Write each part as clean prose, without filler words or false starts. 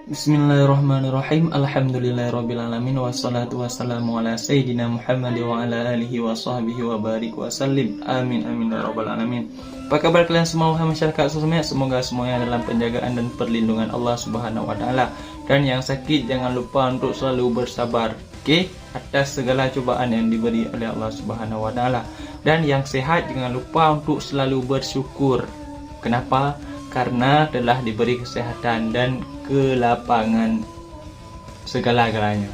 Bismillahirrahmanirrahim. Alhamdulillahirrabbilalamin. Wassalatu wassalamu ala sayyidina Muhammad wa ala alihi wa sahbihi wa barik wa sallim. Amin amin ya rabbal alamin. Apa kabar kalian semua masyarakat sosmed? Semoga semuanya dalam penjagaan dan perlindungan Allah Subhanahu wa taala. Dan yang sakit jangan lupa untuk selalu bersabar, oke? Atas segala cubaan yang diberi oleh Allah Subhanahu wa taala. Dan yang sehat jangan lupa untuk selalu bersyukur. Kenapa? Karena telah diberi kesehatan dan kelapangan segala-galanya.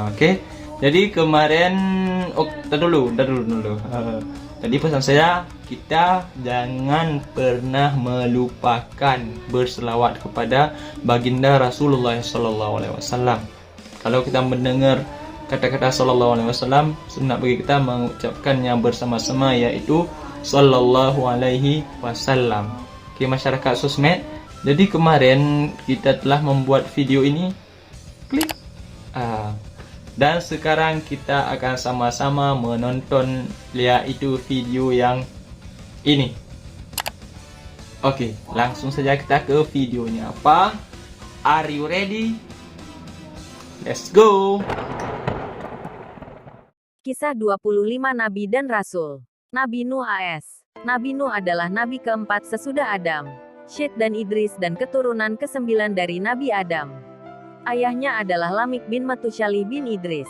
Oke. Jadi kemarin dulu. Tadi pesan saya, kita jangan pernah melupakan berselawat kepada baginda Rasulullah SAW. Kalau kita mendengar kata-kata Sallallahu Alaihi Wasallam, sunat bagi kita mengucapkannya bersama-sama, yaitu Sallallahu Alaihi Wasallam. Oke, masyarakat sosmed. Jadi kemarin kita telah membuat video ini, klik. Dan sekarang kita akan sama-sama menonton yaitu video yang ini. Oke, langsung saja kita ke videonya. Apa? Are you ready? Let's go. Kisah 25 Nabi dan Rasul. Nabi Nuh AS. Nabi Nuh adalah nabi keempat sesudah Adam, Syed dan Idris dan keturunan ke-9 dari Nabi Adam. Ayahnya adalah Lamik bin Metusyalih bin Idris.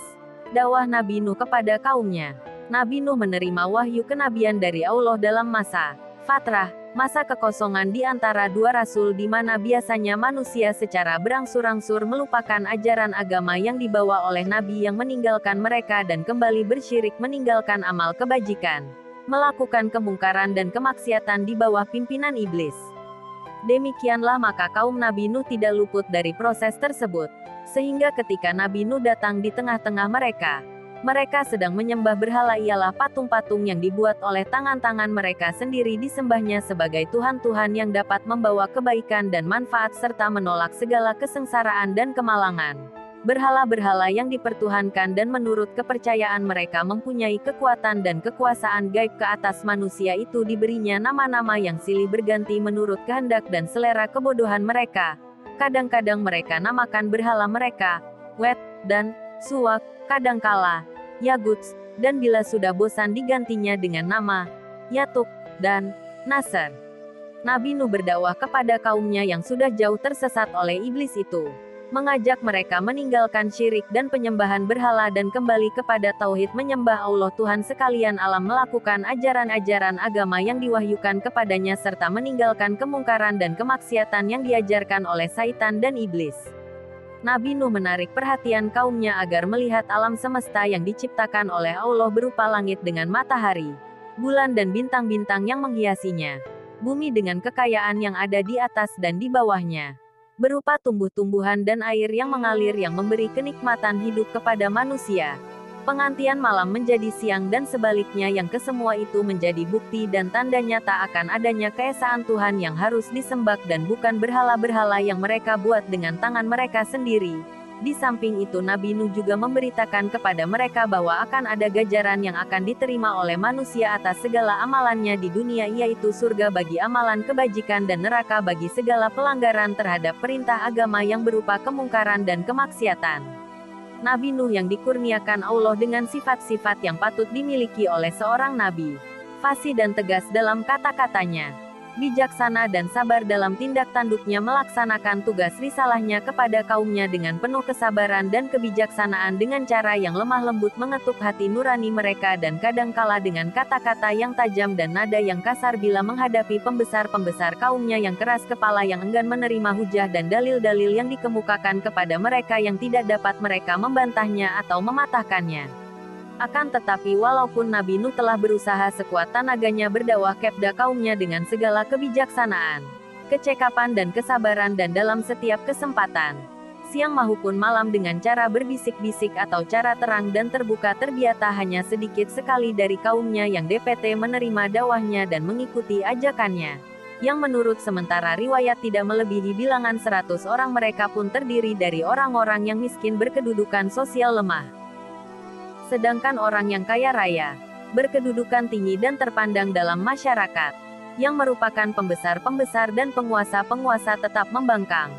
Dakwah Nabi Nuh kepada kaumnya. Nabi Nuh menerima wahyu kenabian dari Allah dalam masa fatrah, masa kekosongan di antara dua rasul, di mana biasanya manusia secara berangsur-angsur melupakan ajaran agama yang dibawa oleh nabi yang meninggalkan mereka dan kembali bersyirik, meninggalkan amal kebajikan, melakukan kemungkaran dan kemaksiatan di bawah pimpinan iblis. Demikianlah maka kaum Nabi Nuh tidak luput dari proses tersebut. Sehingga ketika Nabi Nuh datang di tengah-tengah mereka, mereka sedang menyembah berhala, ialah patung-patung yang dibuat oleh tangan-tangan mereka sendiri, disembahnya sebagai Tuhan-Tuhan yang dapat membawa kebaikan dan manfaat serta menolak segala kesengsaraan dan kemalangan. Berhala-berhala yang dipertuhankan dan menurut kepercayaan mereka mempunyai kekuatan dan kekuasaan gaib ke atas manusia itu diberinya nama-nama yang silih berganti menurut kehendak dan selera kebodohan mereka. Kadang-kadang mereka namakan berhala mereka Wet dan Suwak, kadangkala Yaguts, dan bila sudah bosan digantinya dengan nama Yatuk dan Nasr. Nabi Nuh berdakwah kepada kaumnya yang sudah jauh tersesat oleh iblis itu, mengajak mereka meninggalkan syirik dan penyembahan berhala dan kembali kepada tauhid, menyembah Allah Tuhan sekalian alam, melakukan ajaran-ajaran agama yang diwahyukan kepadanya serta meninggalkan kemungkaran dan kemaksiatan yang diajarkan oleh syaitan dan iblis. Nabi Nuh menarik perhatian kaumnya agar melihat alam semesta yang diciptakan oleh Allah berupa langit dengan matahari, bulan dan bintang-bintang yang menghiasinya, bumi dengan kekayaan yang ada di atas dan di bawahnya, berupa tumbuh-tumbuhan dan air yang mengalir yang memberi kenikmatan hidup kepada manusia. Pengantian malam menjadi siang dan sebaliknya, yang kesemua itu menjadi bukti dan tanda nyata akan adanya keesaan Tuhan yang harus disembah dan bukan berhala-berhala yang mereka buat dengan tangan mereka sendiri. Di samping itu Nabi Nuh juga memberitakan kepada mereka bahwa akan ada ganjaran yang akan diterima oleh manusia atas segala amalannya di dunia, yaitu surga bagi amalan kebajikan dan neraka bagi segala pelanggaran terhadap perintah agama yang berupa kemungkaran dan kemaksiatan. Nabi Nuh yang dikurniakan Allah dengan sifat-sifat yang patut dimiliki oleh seorang nabi. Fasih dan tegas dalam kata-katanya, bijaksana dan sabar dalam tindak tanduknya, melaksanakan tugas risalahnya kepada kaumnya dengan penuh kesabaran dan kebijaksanaan, dengan cara yang lemah lembut mengetuk hati nurani mereka, dan kadangkala dengan kata-kata yang tajam dan nada yang kasar bila menghadapi pembesar-pembesar kaumnya yang keras kepala, yang enggan menerima hujah dan dalil-dalil yang dikemukakan kepada mereka yang tidak dapat mereka membantahnya atau mematahkannya. Akan tetapi walaupun Nabi Nuh telah berusaha sekuat tenaganya berdakwah kepada kaumnya dengan segala kebijaksanaan, kecekapan dan kesabaran, dan dalam setiap kesempatan, siang maupun malam, dengan cara berbisik-bisik atau cara terang dan terbuka, terbiata hanya sedikit sekali dari kaumnya yang DPT menerima dakwahnya dan mengikuti ajakannya, yang menurut sementara riwayat tidak melebihi bilangan 100 orang. Mereka pun terdiri dari orang-orang yang miskin berkedudukan sosial lemah. Sedangkan orang yang kaya raya, berkedudukan tinggi dan terpandang dalam masyarakat, yang merupakan pembesar-pembesar dan penguasa-penguasa, tetap membangkang.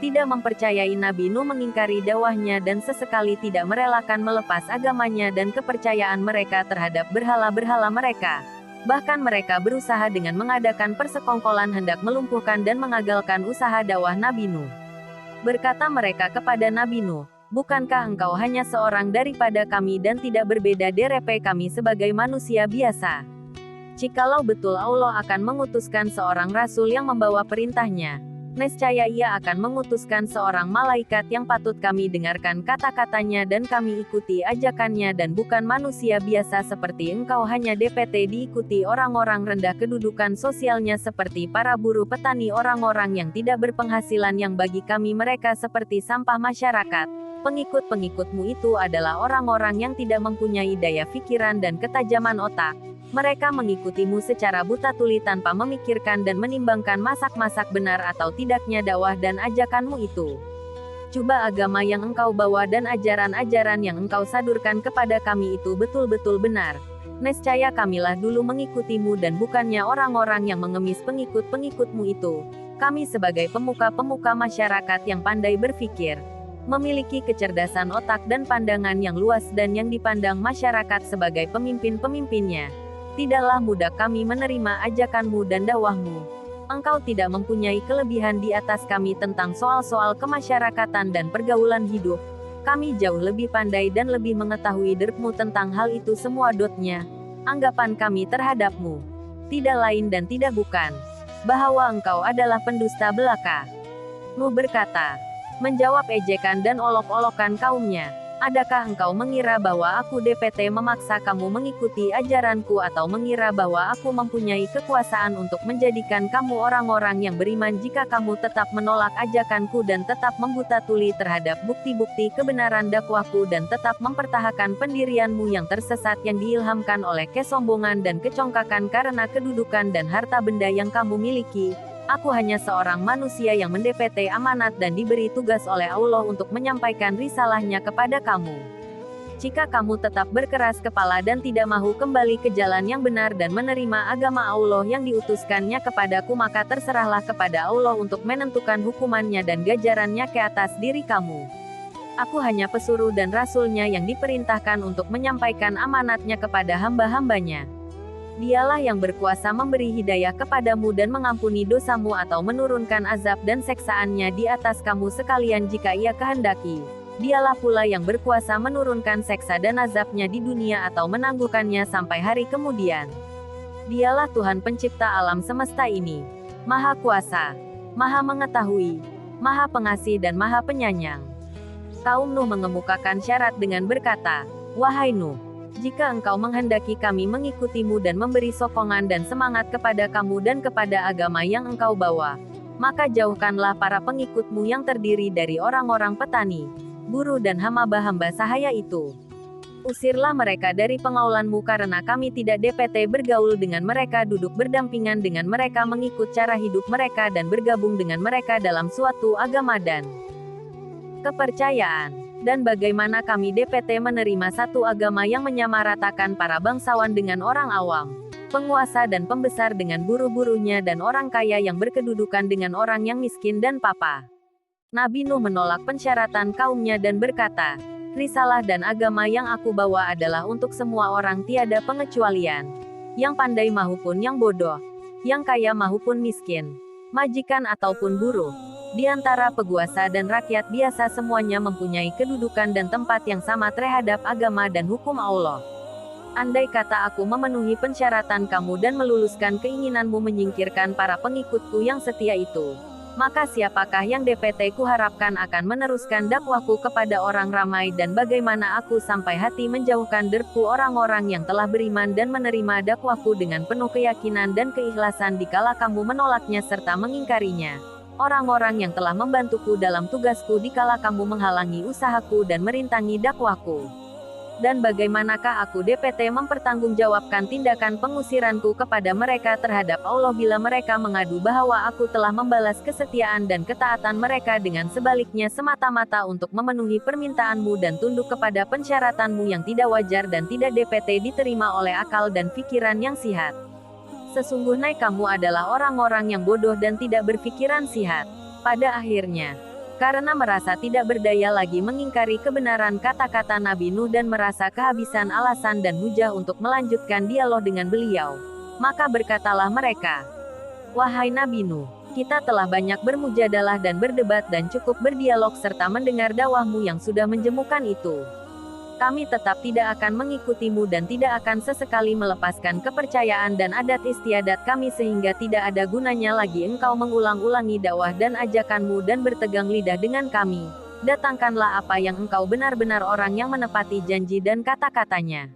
tidak mempercayai Nabi Nuh, mengingkari dakwahnya dan sesekali tidak merelakan melepas agamanya dan kepercayaan mereka terhadap berhala-berhala mereka. Bahkan mereka berusaha dengan mengadakan persekongkolan hendak melumpuhkan dan mengagalkan usaha dakwah Nabi Nuh. Berkata mereka kepada Nabi Nuh, "Bukankah engkau hanya seorang daripada kami dan tidak berbeda dari kami sebagai manusia biasa? Jikalau betul Allah akan mengutuskan seorang rasul yang membawa perintahnya, nescaya ia akan mengutuskan seorang malaikat yang patut kami dengarkan kata-katanya dan kami ikuti ajakannya, dan bukan manusia biasa seperti engkau hanya DPT diikuti orang-orang rendah kedudukan sosialnya seperti para buruh petani, orang-orang yang tidak berpenghasilan yang bagi kami mereka seperti sampah masyarakat. Pengikut-pengikutmu itu adalah orang-orang yang tidak mempunyai daya pikiran dan ketajaman otak. Mereka mengikutimu secara buta tuli tanpa memikirkan dan menimbangkan masak-masak benar atau tidaknya dakwah dan ajakanmu itu. Coba agama yang engkau bawa dan ajaran-ajaran yang engkau sadurkan kepada kami itu betul-betul benar. Nescaya kamilah dulu mengikutimu dan bukannya orang-orang yang mengemis pengikut-pengikutmu itu. Kami sebagai pemuka-pemuka masyarakat yang pandai berpikir, memiliki kecerdasan otak dan pandangan yang luas dan yang dipandang masyarakat sebagai pemimpin-pemimpinnya. Tidaklah mudah kami menerima ajakanmu dan dakwahmu. Engkau tidak mempunyai kelebihan di atas kami tentang soal-soal kemasyarakatan dan pergaulan hidup. Kami jauh lebih pandai dan lebih mengetahui derpmu tentang hal itu semua. Anggapan kami terhadapmu tidak lain dan tidak bukan bahwa engkau adalah pendusta belaka. Nuh berkata, menjawab ejekan dan olok-olokan kaumnya. Adakah engkau mengira bahwa aku DPT memaksa kamu mengikuti ajaranku atau mengira bahwa aku mempunyai kekuasaan untuk menjadikan kamu orang-orang yang beriman jika kamu tetap menolak ajakanku dan tetap membuta tuli terhadap bukti-bukti kebenaran dakwahku dan tetap mempertahankan pendirianmu yang tersesat yang diilhamkan oleh kesombongan dan kecongkakan karena kedudukan dan harta benda yang kamu miliki? Aku hanya seorang manusia yang mendepete amanat dan diberi tugas oleh Allah untuk menyampaikan risalahnya kepada kamu. Jika kamu tetap berkeras kepala dan tidak mau kembali ke jalan yang benar dan menerima agama Allah yang diutuskannya kepadaku, maka terserahlah kepada Allah untuk menentukan hukumannya dan gajarannya ke atas diri kamu. Aku hanya pesuruh dan rasulnya yang diperintahkan untuk menyampaikan amanatnya kepada hamba-hambanya. Dialah yang berkuasa memberi hidayah kepadamu dan mengampuni dosamu atau menurunkan azab dan seksaannya di atas kamu sekalian jika ia kehendaki. Dialah pula yang berkuasa menurunkan seksa dan azabnya di dunia atau menangguhkannya sampai hari kemudian. Dialah Tuhan pencipta alam semesta ini. Maha kuasa, maha mengetahui, maha pengasih dan maha penyayang. Kaum Nuh mengemukakan syarat dengan berkata, "Wahai Nuh, jika engkau menghendaki kami mengikutimu dan memberi sokongan dan semangat kepada kamu dan kepada agama yang engkau bawa, maka jauhkanlah para pengikutmu yang terdiri dari orang-orang petani, buruh dan hamba-hamba sahaya itu. Usirlah mereka dari pengaulanmu karena kami tidak DPT bergaul dengan mereka, duduk berdampingan dengan mereka, mengikut cara hidup mereka dan bergabung dengan mereka dalam suatu agama dan kepercayaan. Dan bagaimana kami DPT menerima satu agama yang menyamaratakan para bangsawan dengan orang awam, penguasa dan pembesar dengan buruh-buruhnya dan orang kaya yang berkedudukan dengan orang yang miskin dan papa?" Nabi Nuh menolak pensyaratan kaumnya dan berkata, "Risalah dan agama yang aku bawa adalah untuk semua orang tiada pengecualian, yang pandai maupun yang bodoh, yang kaya maupun miskin, majikan ataupun buruh. Di antara penguasa dan rakyat biasa semuanya mempunyai kedudukan dan tempat yang sama terhadap agama dan hukum Allah. Andai kata aku memenuhi pensyaratan kamu dan meluluskan keinginanmu menyingkirkan para pengikutku yang setia itu, maka siapakah yang DPT kuharapkan akan meneruskan dakwahku kepada orang ramai, dan bagaimana aku sampai hati menjauhkan derku orang-orang yang telah beriman dan menerima dakwahku dengan penuh keyakinan dan keikhlasan dikala kamu menolaknya serta mengingkarinya. Orang-orang yang telah membantuku dalam tugasku dikala kamu menghalangi usahaku dan merintangi dakwahku. Dan bagaimanakah aku DPT mempertanggungjawabkan tindakan pengusiranku kepada mereka terhadap Allah bila mereka mengadu bahwa aku telah membalas kesetiaan dan ketaatan mereka dengan sebaliknya semata-mata untuk memenuhi permintaanmu dan tunduk kepada pensyaratanmu yang tidak wajar dan tidak DPT diterima oleh akal dan pikiran yang sihat. Sesungguhnya kamu adalah orang-orang yang bodoh dan tidak berpikiran sihat. Pada akhirnya, Karena merasa tidak berdaya lagi mengingkari kebenaran kata-kata Nabi Nuh dan merasa kehabisan alasan dan hujah untuk melanjutkan dialog dengan beliau, maka berkatalah mereka, "Wahai Nabi Nuh, kita telah banyak bermujadalah dan berdebat dan cukup berdialog serta mendengar dakwahmu yang sudah menjemukan itu. Kami tetap tidak akan mengikutimu dan tidak akan sesekali melepaskan kepercayaan dan adat istiadat kami sehingga tidak ada gunanya lagi engkau mengulang-ulangi dakwah dan ajakanmu dan bertegang lidah dengan kami. Datangkanlah apa yang engkau benar-benar orang yang menepati janji dan kata-katanya.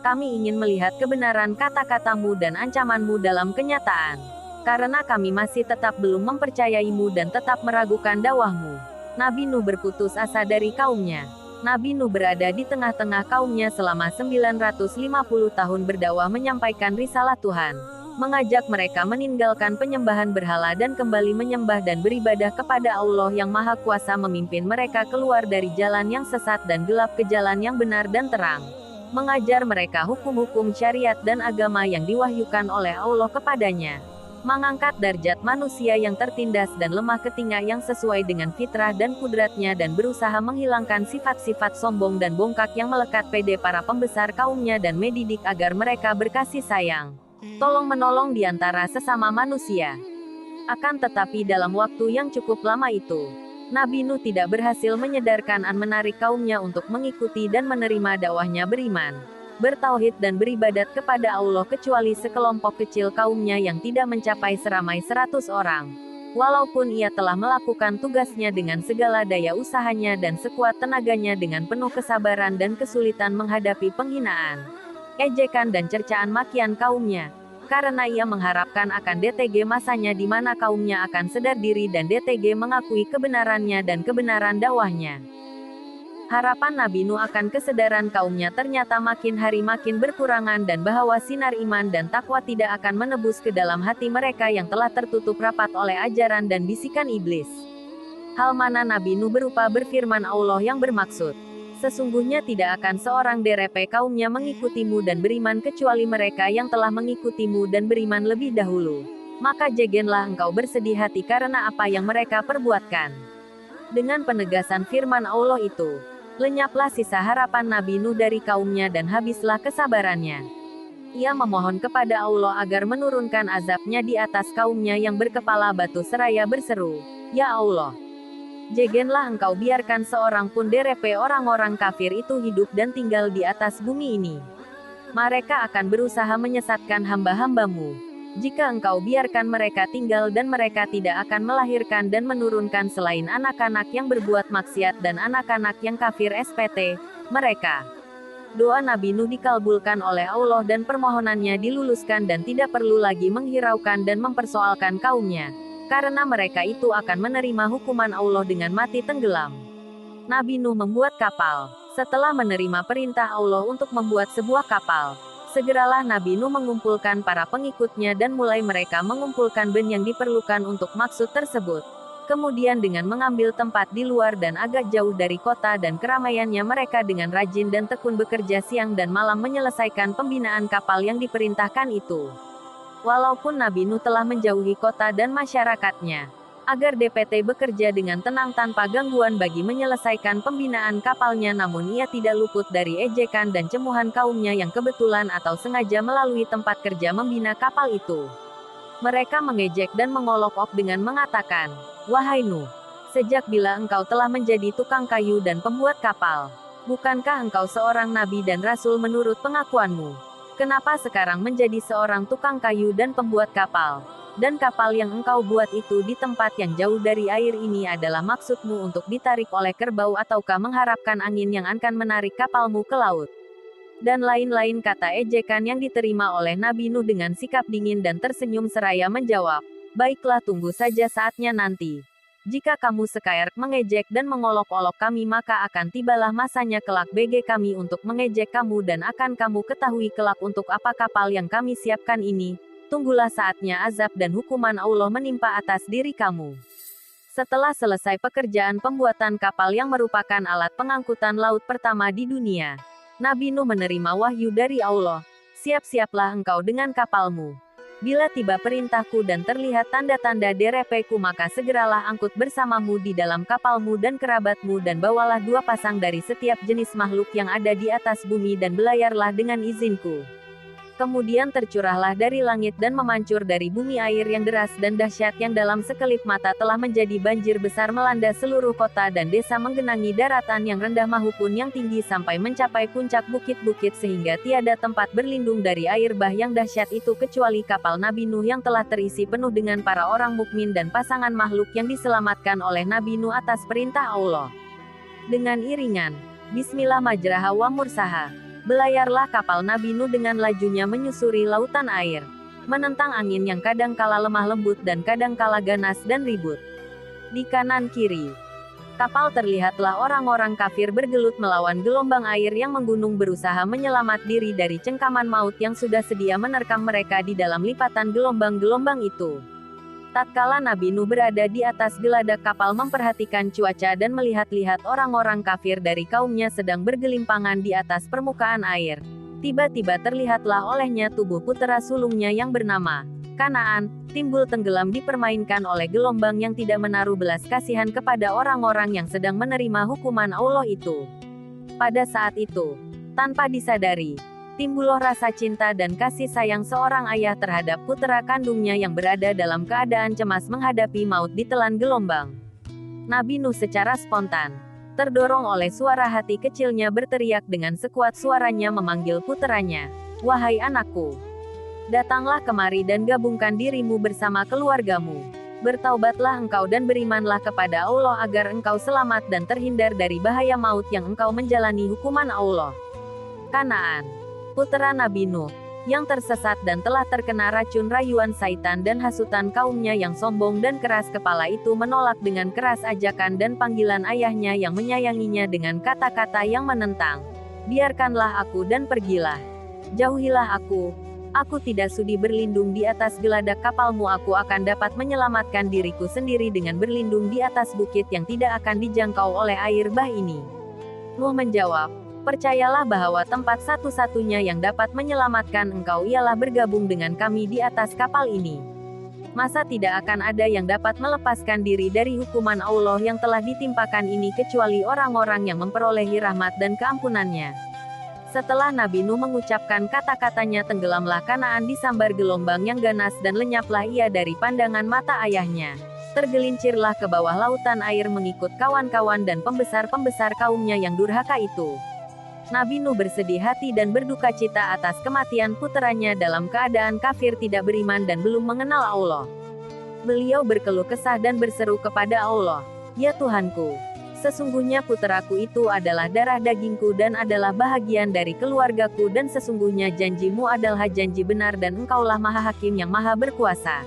Kami ingin melihat kebenaran kata-katamu dan ancamanmu dalam kenyataan. Karena kami masih tetap belum mempercayaimu dan tetap meragukan dakwahmu." Nabi Nuh berputus asa dari kaumnya. Nabi Nuh berada di tengah-tengah kaumnya selama 950 tahun berdakwah menyampaikan risalah Tuhan, mengajak mereka meninggalkan penyembahan berhala dan kembali menyembah dan beribadah kepada Allah yang Maha Kuasa, memimpin mereka keluar dari jalan yang sesat dan gelap ke jalan yang benar dan terang, mengajar mereka hukum-hukum syariat dan agama yang diwahyukan oleh Allah kepadanya, mengangkat derajat manusia yang tertindas dan lemah ketingga yang sesuai dengan fitrah dan kudratnya dan berusaha menghilangkan sifat-sifat sombong dan bongkak yang melekat pada para pembesar kaumnya dan mendidik agar mereka berkasih sayang, tolong-menolong di antara sesama manusia. Akan tetapi dalam waktu yang cukup lama itu, Nabi Nuh tidak berhasil menyadarkan dan menarik kaumnya untuk mengikuti dan menerima dakwahnya beriman, bertauhid dan beribadat kepada Allah kecuali sekelompok kecil kaumnya yang tidak mencapai seramai 100 orang. Walaupun ia telah melakukan tugasnya dengan segala daya usahanya dan sekuat tenaganya dengan penuh kesabaran dan kesulitan menghadapi penghinaan, ejekan dan cercaan makian kaumnya, karena ia mengharapkan akan DTG masanya di mana kaumnya akan sadar diri dan DTG mengakui kebenarannya dan kebenaran dakwahnya. Harapan Nabi Nuh akan kesadaran kaumnya ternyata makin hari makin berkurangan dan bahwa sinar iman dan takwa tidak akan menebus ke dalam hati mereka yang telah tertutup rapat oleh ajaran dan bisikan iblis. Hal mana Nabi Nuh berupa berfirman Allah yang bermaksud, "Sesungguhnya tidak akan seorang DRP kaumnya mengikutimu dan beriman kecuali mereka yang telah mengikutimu dan beriman lebih dahulu. Maka janganlah engkau bersedih hati karena apa yang mereka perbuatkan." Dengan penegasan firman Allah itu, lenyaplah sisa harapan Nabi Nuh dari kaumnya dan habislah kesabarannya. Ia memohon kepada Allah agar menurunkan azabnya di atas kaumnya yang berkepala batu seraya berseru, "Ya Allah, janganlah engkau biarkan seorang pun DRP orang-orang kafir itu hidup dan tinggal di atas bumi ini. Mereka akan berusaha menyesatkan hamba-hambamu. Jika engkau biarkan mereka tinggal dan mereka tidak akan melahirkan dan menurunkan selain anak-anak yang berbuat maksiat dan anak-anak yang kafir SPT, mereka." Doa Nabi Nuh dikabulkan oleh Allah dan permohonannya diluluskan dan tidak perlu lagi menghiraukan dan mempersoalkan kaumnya, karena mereka itu akan menerima hukuman Allah dengan mati tenggelam. Nabi Nuh membuat kapal. Setelah menerima perintah Allah untuk membuat sebuah kapal, segeralah Nabi Nuh mengumpulkan para pengikutnya dan mulai mereka mengumpulkan ben yang diperlukan untuk maksud tersebut. Kemudian dengan mengambil tempat di luar dan agak jauh dari kota dan keramaiannya, mereka dengan rajin dan tekun bekerja siang dan malam menyelesaikan pembinaan kapal yang diperintahkan itu. Walaupun Nabi Nuh telah menjauhi kota dan masyarakatnya, agar DPT bekerja dengan tenang tanpa gangguan bagi menyelesaikan pembinaan kapalnya, namun ia tidak luput dari ejekan dan cemuhan kaumnya yang kebetulan atau sengaja melalui tempat kerja membina kapal itu. Mereka mengejek dan mengolok-olok dengan mengatakan, "Wahai Nuh, sejak bila engkau telah menjadi tukang kayu dan pembuat kapal? Bukankah engkau seorang nabi dan rasul menurut pengakuanmu? Kenapa sekarang menjadi seorang tukang kayu dan pembuat kapal? Dan kapal yang engkau buat itu di tempat yang jauh dari air ini adalah maksudmu untuk ditarik oleh kerbau ataukah mengharapkan angin yang akan menarik kapalmu ke laut?" Dan lain-lain kata ejekan yang diterima oleh Nabi Nuh dengan sikap dingin dan tersenyum seraya menjawab, "Baiklah, tunggu saja saatnya nanti. Jika kamu sekarang mengejek dan mengolok-olok kami, maka akan tibalah masanya kelak bagi kami untuk mengejek kamu dan akan kamu ketahui kelak untuk apa kapal yang kami siapkan ini. Tunggulah saatnya azab dan hukuman Allah menimpa atas diri kamu." Setelah selesai pekerjaan pembuatan kapal yang merupakan alat pengangkutan laut pertama di dunia, Nabi Nuh menerima wahyu dari Allah, "Siap-siaplah engkau dengan kapalmu. Bila tiba perintahku dan terlihat tanda-tanda derepeku, maka segeralah angkut bersamamu di dalam kapalmu dan kerabatmu, dan bawalah 2 pasang dari setiap jenis makhluk yang ada di atas bumi, dan belayarlah dengan izinku. Kemudian tercurahlah dari langit dan memancur dari bumi air yang deras dan dahsyat yang dalam sekelip mata telah menjadi banjir besar melanda seluruh kota dan desa, menggenangi daratan yang rendah maupun yang tinggi sampai mencapai puncak bukit-bukit, sehingga tiada tempat berlindung dari air bah yang dahsyat itu kecuali kapal Nabi Nuh yang telah terisi penuh dengan para orang mukmin dan pasangan makhluk yang diselamatkan oleh Nabi Nuh atas perintah Allah. Dengan iringan Bismillah majraha wa mursaha, belayarlah kapal Nabi Nuh dengan lajunya menyusuri lautan air, menentang angin yang kadang kala lemah lembut dan kadang kala ganas dan ribut. Di kanan kiri kapal terlihatlah orang-orang kafir bergelut melawan gelombang air yang menggunung, berusaha menyelamat diri dari cengkaman maut yang sudah sedia menerkam mereka di dalam lipatan gelombang-gelombang itu. Tatkala Nabi Nuh berada di atas geladak kapal memperhatikan cuaca dan melihat-lihat orang-orang kafir dari kaumnya sedang bergelimpangan di atas permukaan air, tiba-tiba terlihatlah olehnya tubuh putera sulungnya yang bernama Kanaan, timbul tenggelam dipermainkan oleh gelombang yang tidak menaruh belas kasihan kepada orang-orang yang sedang menerima hukuman Allah itu. Pada saat itu, tanpa disadari, timbullah rasa cinta dan kasih sayang seorang ayah terhadap putera kandungnya yang berada dalam keadaan cemas menghadapi maut ditelan gelombang. Nabi Nuh secara spontan, terdorong oleh suara hati kecilnya, berteriak dengan sekuat suaranya memanggil puteranya, "Wahai anakku, datanglah kemari dan gabungkan dirimu bersama keluargamu. Bertaubatlah engkau dan berimanlah kepada Allah agar engkau selamat dan terhindar dari bahaya maut yang engkau menjalani hukuman Allah." Kanaan, putera Nabi Nuh, yang tersesat dan telah terkena racun rayuan Saitan dan hasutan kaumnya yang sombong dan keras kepala itu, menolak dengan keras ajakan dan panggilan ayahnya yang menyayanginya dengan kata-kata yang menentang. "Biarkanlah aku dan pergilah. Jauhilah aku. Aku tidak sudi berlindung di atas geladak kapalmu. Aku akan dapat menyelamatkan diriku sendiri dengan berlindung di atas bukit yang tidak akan dijangkau oleh air bah ini." Nuh menjawab, "Percayalah bahwa tempat satu-satunya yang dapat menyelamatkan engkau ialah bergabung dengan kami di atas kapal ini. Masa tidak akan ada yang dapat melepaskan diri dari hukuman Allah yang telah ditimpakan ini kecuali orang-orang yang memperolehi rahmat dan keampunannya." Setelah Nabi Nuh mengucapkan kata-katanya, tenggelamlah Kanaan disambar gelombang yang ganas dan lenyaplah ia dari pandangan mata ayahnya. Tergelincirlah ke bawah lautan air mengikut kawan-kawan dan pembesar-pembesar kaumnya yang durhaka itu. Nabi Nuh bersedih hati dan berduka cita atas kematian puteranya dalam keadaan kafir, tidak beriman dan belum mengenal Allah. Beliau berkeluh kesah dan berseru kepada Allah, "Ya Tuhanku, sesungguhnya puteraku itu adalah darah dagingku dan adalah bahagian dari keluargaku, dan sesungguhnya janjimu adalah janji benar dan engkaulah maha hakim yang maha berkuasa."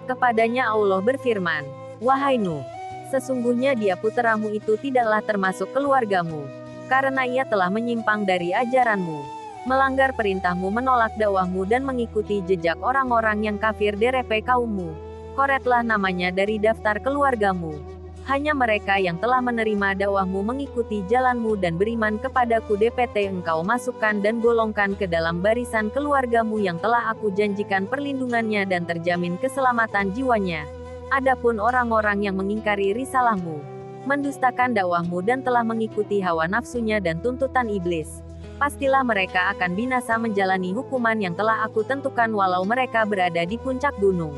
Kepadanya Allah berfirman, "Wahai Nuh, sesungguhnya dia puteramu itu tidaklah termasuk keluargamu, karena ia telah menyimpang dari ajaranmu, melanggar perintahmu, menolak dakwahmu dan mengikuti jejak orang-orang yang kafir derepe kaummu. Koretlah namanya dari daftar keluargamu. Hanya mereka yang telah menerima dakwahmu, mengikuti jalanmu dan beriman kepadaku DPT engkau masukkan dan golongkan ke dalam barisan keluargamu yang telah aku janjikan perlindungannya dan terjamin keselamatan jiwanya. Adapun orang-orang yang mengingkari risalahmu, mendustakan dakwahmu dan telah mengikuti hawa nafsunya dan tuntutan iblis, pastilah mereka akan binasa menjalani hukuman yang telah aku tentukan walau mereka berada di puncak gunung.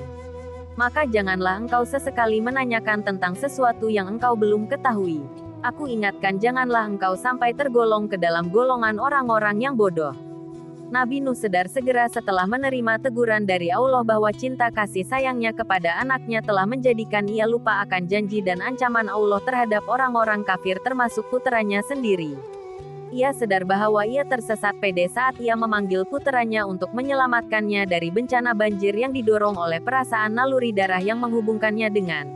Maka janganlah engkau sesekali menanyakan tentang sesuatu yang engkau belum ketahui. Aku ingatkan, janganlah engkau sampai tergolong ke dalam golongan orang-orang yang bodoh." Nabi Nuh sadar segera setelah menerima teguran dari Allah bahwa cinta kasih sayangnya kepada anaknya telah menjadikan ia lupa akan janji dan ancaman Allah terhadap orang-orang kafir termasuk puteranya sendiri. Ia sadar bahwa ia tersesat pede saat ia memanggil puteranya untuk menyelamatkannya dari bencana banjir yang didorong oleh perasaan naluri darah yang menghubungkannya dengan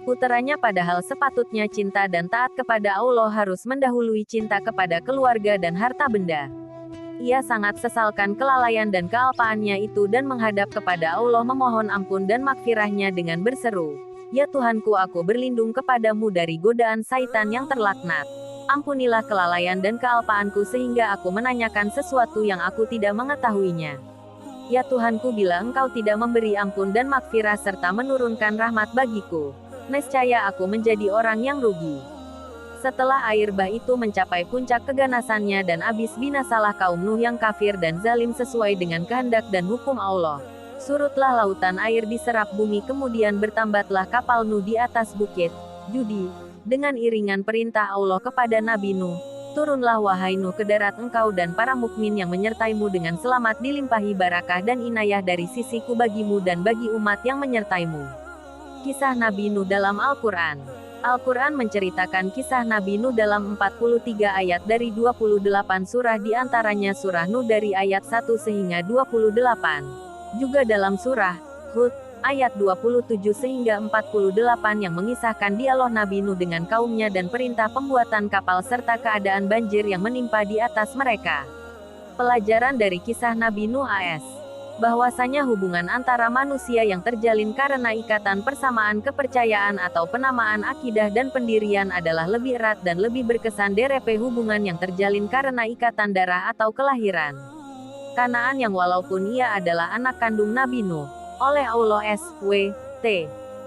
puteranya, padahal sepatutnya cinta dan taat kepada Allah harus mendahului cinta kepada keluarga dan harta benda. Ia sangat sesalkan kelalaian dan kealpaannya itu dan menghadap kepada Allah memohon ampun dan makfirahnya dengan berseru, "Ya Tuhanku, aku berlindung kepadamu dari godaan Saitan yang terlaknat. Ampunilah kelalaian dan kealpaanku sehingga aku menanyakan sesuatu yang aku tidak mengetahuinya." Ya Tuhanku, bila Engkau tidak memberi ampun dan makfirah serta menurunkan rahmat bagiku, nescaya aku menjadi orang yang rugi. Setelah air bah itu mencapai puncak keganasannya dan habis binasalah kaum Nuh yang kafir dan zalim sesuai dengan kehendak dan hukum Allah. Surutlah lautan air diserap bumi, kemudian bertambatlah kapal Nuh di atas bukit Judi, dengan iringan perintah Allah kepada Nabi Nuh. Turunlah wahai Nuh ke darat, engkau dan para mukmin yang menyertaimu dengan selamat dilimpahi barakah dan inayah dari sisiku bagimu dan bagi umat yang menyertaimu. Kisah Nabi Nuh dalam Al-Quran. Al-Quran menceritakan kisah Nabi Nuh dalam 43 ayat dari 28 surah, di antaranya surah Nuh dari ayat 1 sehingga 28. Juga dalam surah Hud, ayat 27 sehingga 48 yang mengisahkan dialog Nabi Nuh dengan kaumnya dan perintah pembuatan kapal serta keadaan banjir yang menimpa di atas mereka. Pelajaran dari kisah Nabi Nuh AS. Bahwasanya hubungan antara manusia yang terjalin karena ikatan persamaan kepercayaan atau penamaan akidah dan pendirian adalah lebih erat dan lebih berkesan daripada hubungan yang terjalin karena ikatan darah atau kelahiran. Kanaan yang walaupun ia adalah anak kandung Nabi Nuh, oleh Allah SWT,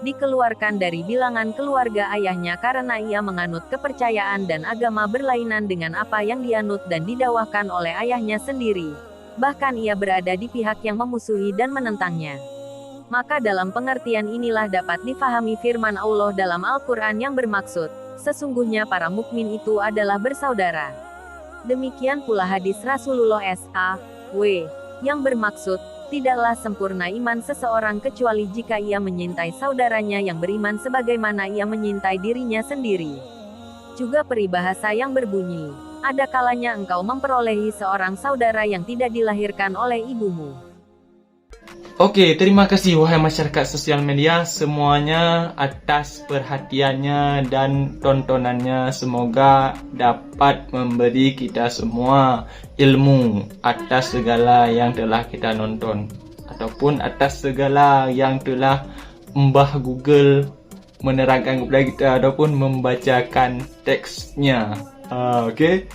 dikeluarkan dari bilangan keluarga ayahnya karena ia menganut kepercayaan dan agama berlainan dengan apa yang dianut dan didakwakan oleh ayahnya sendiri. Bahkan ia berada di pihak yang memusuhi dan menentangnya. Maka dalam pengertian inilah dapat difahami firman Allah dalam Al-Quran yang bermaksud, sesungguhnya para mukmin itu adalah bersaudara. Demikian pula hadis Rasulullah SAW, yang bermaksud, tidaklah sempurna iman seseorang kecuali jika ia menyintai saudaranya yang beriman sebagaimana ia menyintai dirinya sendiri. Juga peribahasa yang berbunyi, ada kalanya engkau memperolehi seorang saudara yang tidak dilahirkan oleh ibumu. Oke, terima kasih wahai masyarakat sosial media semuanya atas perhatiannya dan tontonannya. Semoga dapat memberi kita semua ilmu atas segala yang telah kita nonton, ataupun atas segala yang telah Mbah Google menerangkan kepada kita ataupun membacakan teksnya. Oke.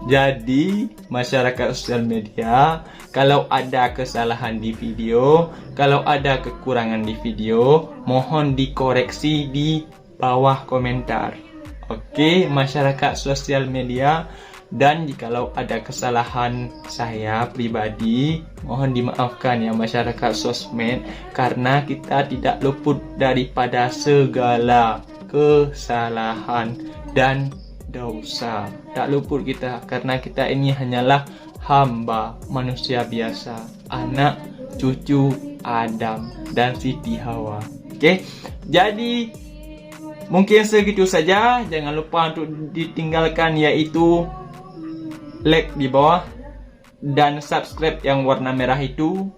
Jadi masyarakat sosial media, kalau ada kesalahan di video, kalau ada kekurangan di video, mohon dikoreksi di bawah komentar. Oke, masyarakat sosial media, dan jikalau ada kesalahan saya pribadi, mohon dimaafkan ya masyarakat sosmed, karena kita tidak luput daripada segala kesalahan dan dosa. Tak luput kita, karena kita ini hanyalah hamba manusia biasa, anak cucu Adam dan Siti Hawa. Oke, jadi mungkin segitu saja. Jangan lupa untuk ditinggalkan yaitu like di bawah dan subscribe yang warna merah itu,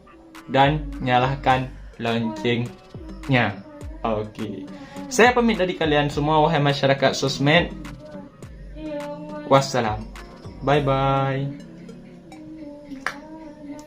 dan nyalakan loncengnya. Oke, saya pamit dari kalian semua wahai masyarakat sosmed. Wassalam. Bye bye.